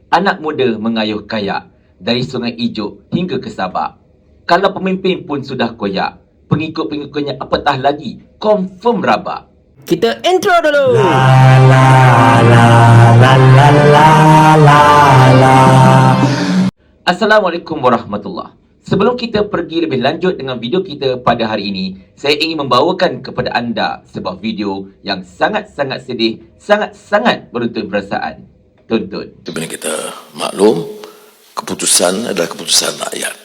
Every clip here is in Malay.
Anak muda mengayuh kayak dari Sungai Ijuk hingga ke Sabak. Kalau pemimpin pun sudah koyak, pengikut-pengikutnya apatah lagi, confirm rabak. Kita intro dulu. Assalamualaikum warahmatullahi. Sebelum kita pergi lebih lanjut dengan video kita pada hari ini, saya ingin membawakan kepada anda sebuah video yang sangat-sangat sedih, sangat-sangat beruntun perasaan. Tonton. Sebenarnya kita maklum, keputusan adalah keputusan rakyat.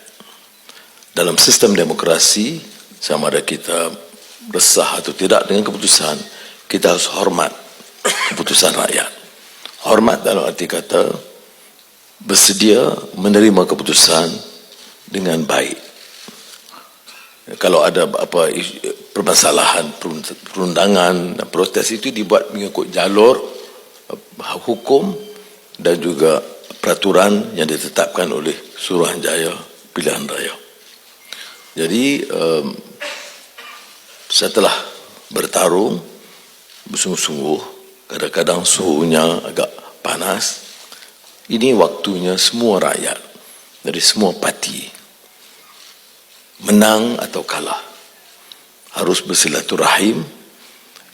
Dalam sistem demokrasi, sama ada kita resah atau tidak dengan keputusan, kita harus hormat keputusan rakyat. Hormat dalam arti kata, bersedia menerima keputusan dengan baik. Kalau ada permasalahan, perundangan dan protes itu dibuat mengikut jalur hukum dan juga peraturan yang ditetapkan oleh Suruhanjaya Pilihan Raya. Jadi setelah bertarung bersungguh-sungguh, kadang-kadang suhunya agak panas, ini waktunya semua rakyat dari semua parti, menang atau kalah, harus bersilaturahim,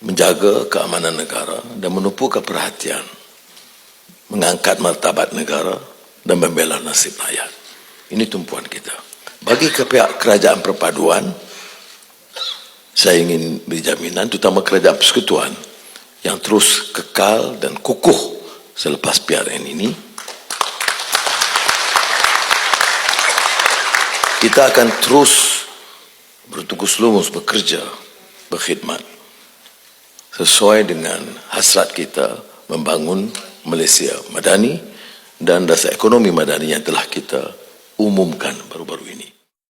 menjaga keamanan negara dan menumpukan perhatian, mengangkat martabat negara dan membela nasib rakyat. Ini tumpuan kita. Bagi pihak kerajaan perpaduan, saya ingin beri jaminan, terutama kerajaan persekutuan yang terus kekal dan kukuh selepas PRN ini, kita akan terus bertukus lumus bekerja, berkhidmat sesuai dengan hasrat kita membangun Malaysia Madani dan dasar ekonomi madani yang telah kita umumkan baru-baru ini.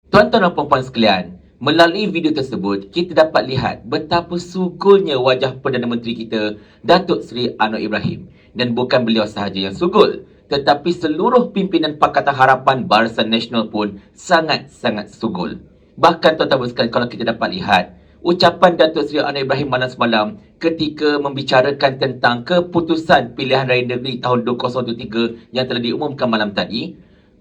Tuan-tuan dan puan-puan sekalian, melalui video tersebut, kita dapat lihat betapa sugulnya wajah Perdana Menteri kita, Datuk Seri Anwar Ibrahim. Dan bukan beliau sahaja yang sugul, tetapi seluruh pimpinan Pakatan Harapan Barisan Nasional pun sangat-sangat sugul. Bahkan tuan-tuan sekalian, kalau kita dapat lihat, ucapan Datuk Seri Anwar Ibrahim malam semalam ketika membicarakan tentang keputusan pilihan raya negeri tahun 2023 yang telah diumumkan malam tadi,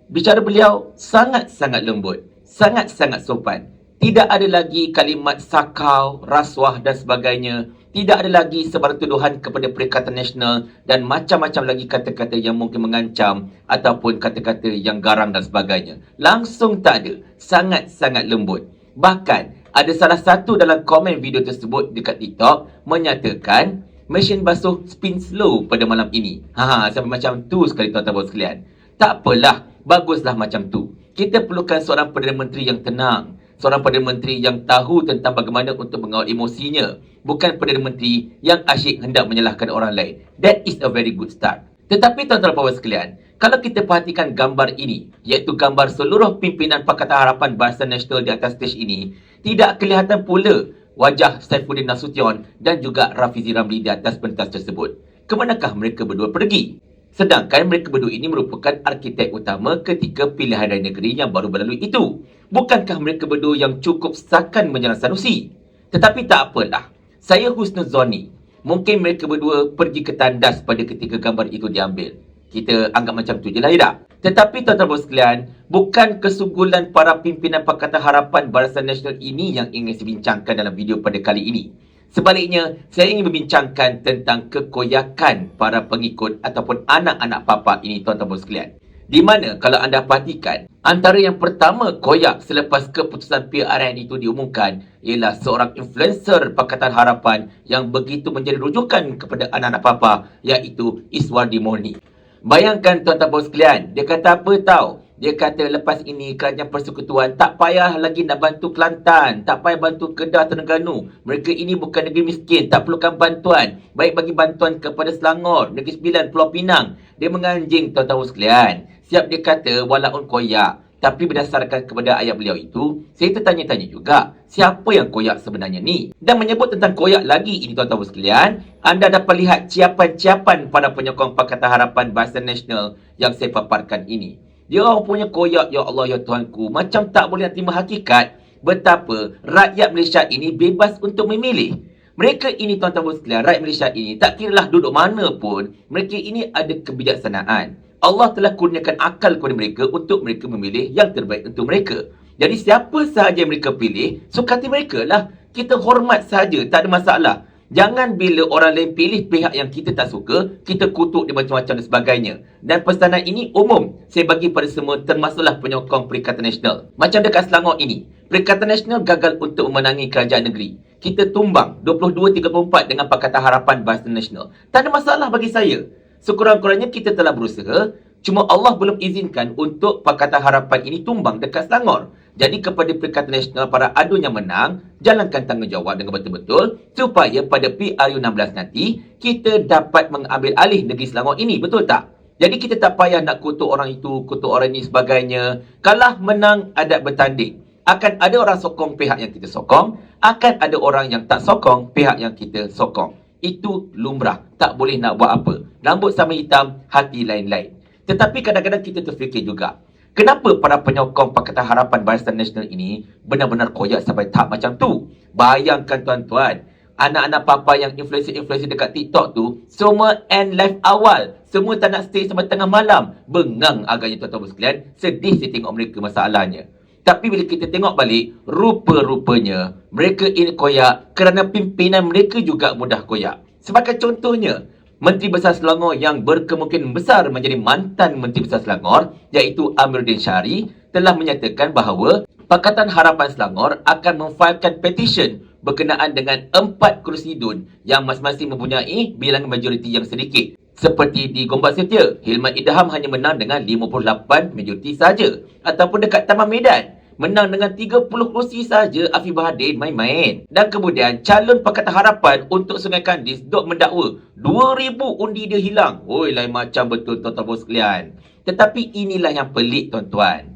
bicara beliau sangat-sangat lembut, sangat-sangat sopan. Tidak ada lagi kalimat sakau, rasuah dan sebagainya. Tidak ada lagi sebarang tuduhan kepada Perikatan Nasional dan macam-macam lagi kata-kata yang mungkin mengancam ataupun kata-kata yang garang dan sebagainya. Langsung tak ada. Sangat-sangat lembut. Bahkan, ada salah satu dalam komen video tersebut dekat TikTok menyatakan mesin basuh spin slow pada malam ini. Sampai macam tu sekali tuan-tuan sekalian. Tak apalah, baguslah macam tu. Kita perlukan seorang Perdana Menteri yang tenang. Seorang Perdana Menteri yang tahu tentang bagaimana untuk mengawal emosinya. Bukan Perdana Menteri yang asyik hendak menyalahkan orang lain. That is a very good start. Tetapi tuan-tuan dan puan sekalian, kalau kita perhatikan gambar ini, iaitu gambar seluruh pimpinan Pakatan Harapan Barisan Nasional di atas stage ini, tidak kelihatan pula wajah Saifuddin Nasution dan juga Rafizi Ramli di atas pentas tersebut. Kemanakah mereka berdua pergi? Sedangkan mereka berdua ini merupakan arkitek utama ketika pilihan raya negeri yang baru berlalu itu. Bukankah mereka berdua yang cukup sakan menyerang Sanusi? Tetapi tak apalah. Saya husnuzoni. Mungkin mereka berdua pergi ke tandas pada ketika gambar itu diambil. Kita anggap macam tu je lah, ya tak? Tetapi tuan-tuan sekalian, bukan kesugulan para pimpinan Pakatan Harapan Barisan Nasional ini yang ingin saya bincangkan dalam video pada kali ini. Sebaliknya, saya ingin membincangkan tentang kekoyakan para pengikut ataupun anak-anak papa ini, tuan-tuan sekalian. Di mana kalau anda perhatikan, antara yang pertama koyak selepas keputusan PRN itu diumumkan ialah seorang influencer Pakatan Harapan yang begitu menjadi rujukan kepada anak-anak papa, iaitu Iswardi Morni. Bayangkan tuan-tuan sekalian, dia kata apa tahu? Dia kata lepas ini kerajaan persekutuan tak payah lagi nak bantu Kelantan, tak payah bantu Kedah, Terengganu. Mereka ini bukan negeri miskin, tak perlukan bantuan. Baik bagi bantuan kepada Selangor, Negeri Sembilan, Pulau Pinang. Dia menganjing tuan-tuan sekalian. Siap dia kata walaupun koyak. Tapi berdasarkan kepada ayat beliau itu, saya tertanya-tanya juga, siapa yang koyak sebenarnya ni? Dan menyebut tentang koyak lagi ini tuan-tuan sekalian, anda dapat lihat ciapan-ciapan para penyokong Pakatan Harapan Barisan Nasional yang saya paparkan ini. Dia orang punya koyak, ya Allah, ya Tuhanku, macam tak boleh nak terima hakikat betapa rakyat Malaysia ini bebas untuk memilih. Mereka ini tuan-tuan sekalian, rakyat Malaysia ini, tak kiralah duduk mana pun, mereka ini ada kebijaksanaan. Allah telah kurniakan akal kepada mereka untuk mereka memilih yang terbaik untuk mereka. Jadi siapa sahaja yang mereka pilih, suka hati mereka lah. Kita hormat sahaja, tak ada masalah. Jangan bila orang lain pilih pihak yang kita tak suka, kita kutuk dia macam-macam dan sebagainya. Dan pesanan ini umum. Saya bagi pada semua, termasuklah penyokong Perikatan Nasional. Macam dekat Selangor ini, Perikatan Nasional gagal untuk memenangi kerajaan negeri. Kita tumbang 22-34 dengan Pakatan Harapan Barisan Nasional. Tak ada masalah bagi saya. Sekurang-kurangnya kita telah berusaha, cuma Allah belum izinkan untuk Pakatan Harapan ini tumbang dekat Selangor. Jadi kepada Perikatan Nasional, para adu yang menang, jalankan tanggungjawab dengan betul-betul supaya pada PRU 16 nanti kita dapat mengambil alih negeri Selangor ini, betul tak? Jadi kita tak payah nak kutuk orang itu, kutuk orang ini sebagainya. Kalah menang adat bertanding. Akan ada orang sokong pihak yang kita sokong, akan ada orang yang tak sokong pihak yang kita sokong. Itu lumrah, tak boleh nak buat apa. Rambut sama hitam, hati lain-lain. Tetapi kadang-kadang kita terfikir juga, kenapa para penyokong Pakatan Harapan Barisan Nasional ini benar-benar koyak sampai tahap macam tu? Bayangkan tuan-tuan, anak-anak papa yang influencer-influencer dekat TikTok tu, semua end live awal. Semua tak nak stay sampai tengah malam. Bengang agaknya tuan-tuan sekalian. Sedih saya tengok mereka masalahnya. Tapi bila kita tengok balik, rupa-rupanya mereka ini koyak kerana pimpinan mereka juga mudah koyak. Sebagai contohnya, Menteri Besar Selangor yang berkemungkinan besar menjadi mantan Menteri Besar Selangor, iaitu Amiruddin Syari, telah menyatakan bahawa Pakatan Harapan Selangor akan memfailkan petition berkenaan dengan 4 kerusi DUN yang masing-masing mempunyai bilangan majoriti yang sedikit. Seperti di Gombak Setia, Hilman Idham hanya menang dengan 58 majoriti sahaja. Ataupun dekat Taman Medan, menang dengan 30 kerusi sahaja. Afif Bahadin main-main. Dan kemudian calon Pakatan Harapan untuk Sungai Kandis dok mendakwa 2,000 undi dia hilang. Oi, lain macam betul tuan-tuan sekalian. Tetapi inilah yang pelik tuan-tuan.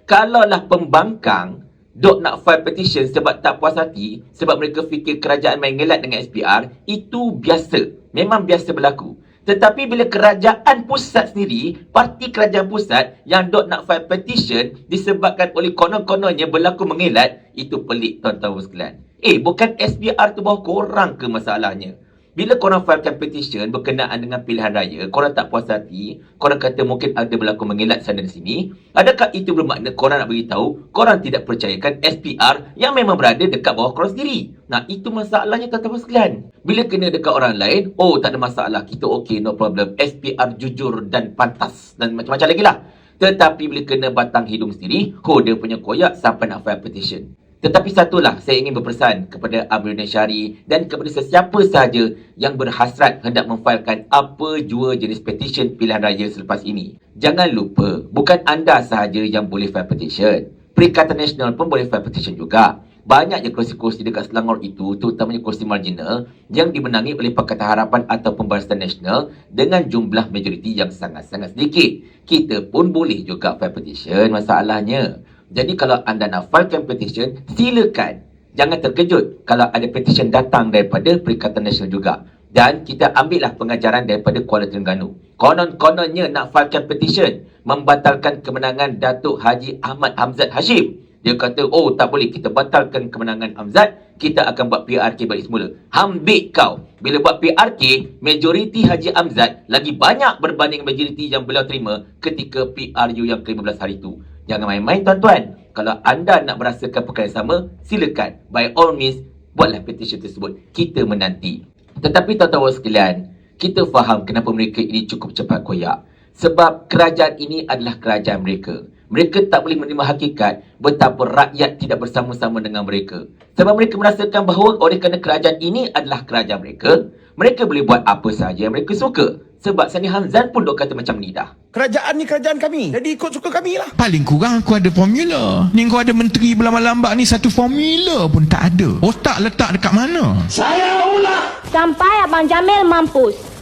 Kalaulah pembangkang dok nak file petition sebab tak puas hati, sebab mereka fikir kerajaan main ngelat dengan SPR, itu biasa. Memang biasa berlaku. Tetapi bila kerajaan pusat sendiri, parti kerajaan pusat yang dok nak file petition disebabkan oleh konon-kononnya berlaku mengelat, itu pelik tuan-tuan sekalian. Bukan SPR tu bawah korang ke masalahnya? Bila korang filekan petition berkenaan dengan pilihan raya, korang tak puas hati, korang kata mungkin ada berlaku mengelat sana dan sini, adakah itu bermakna korang nak beritahu korang tidak percayakan SPR yang memang berada dekat bawah korang sendiri? Nah, itu masalahnya tuan-tuan sekalian. Bila kena dekat orang lain, oh tak ada masalah, kita okey, no problem, SPR jujur dan pantas dan macam-macam lagi lah. Tetapi bila kena batang hidung sendiri, dia punya koyak sampai nak file petition. Tetapi satulah saya ingin berpesan kepada Amiruddin Syari dan kepada sesiapa sahaja yang berhasrat hendak memfailkan apa jua jenis petition pilihan raya selepas ini. Jangan lupa, bukan anda sahaja yang boleh file petition. Perikatan Nasional pun boleh file petition juga. Banyaknya kursi-kursi dekat Selangor itu, terutamanya kursi marginal, yang dimenangi oleh Pakatan Harapan atau Barisan Nasional dengan jumlah majoriti yang sangat-sangat sedikit. Kita pun boleh juga file petition, masalahnya. Jadi kalau anda nak filekan petition, silakan. Jangan terkejut kalau ada petition datang daripada Perikatan Nasional juga. Dan kita ambillah pengajaran daripada Kuala Terengganu. Konon-kononnya nak filekan petition membatalkan kemenangan Datuk Haji Ahmad Hamzat Hashim. Dia kata, oh tak boleh, kita batalkan kemenangan Hamzat, kita akan buat PRK balik semula. Hambik kau. Bila buat PRK, majoriti Haji Hamzat lagi banyak berbanding majoriti yang beliau terima ketika PRU yang ke-15 hari itu. Jangan main-main tuan-tuan. Kalau anda nak merasakan perkara yang sama, silakan. By all means, buatlah petition tersebut. Kita menanti. Tetapi tuan-tuan sekalian, kita faham kenapa mereka ini cukup cepat koyak. Sebab kerajaan ini adalah kerajaan mereka. Mereka tak boleh menerima hakikat betapa rakyat tidak bersama-sama dengan mereka. Sebab mereka merasakan bahawa oleh kerana kerajaan ini adalah kerajaan mereka, mereka boleh buat apa sahaja yang mereka suka. Sebab Sani Hamzan pun dok kata macam ni dah. Kerajaan ni kerajaan kami. Jadi ikut suka kami lah. Paling kurang aku ada formula. Ni kau ada menteri berlambak-lambak ni, satu formula pun tak ada. Otak letak dekat mana? Sampai Abang Jamil mampus.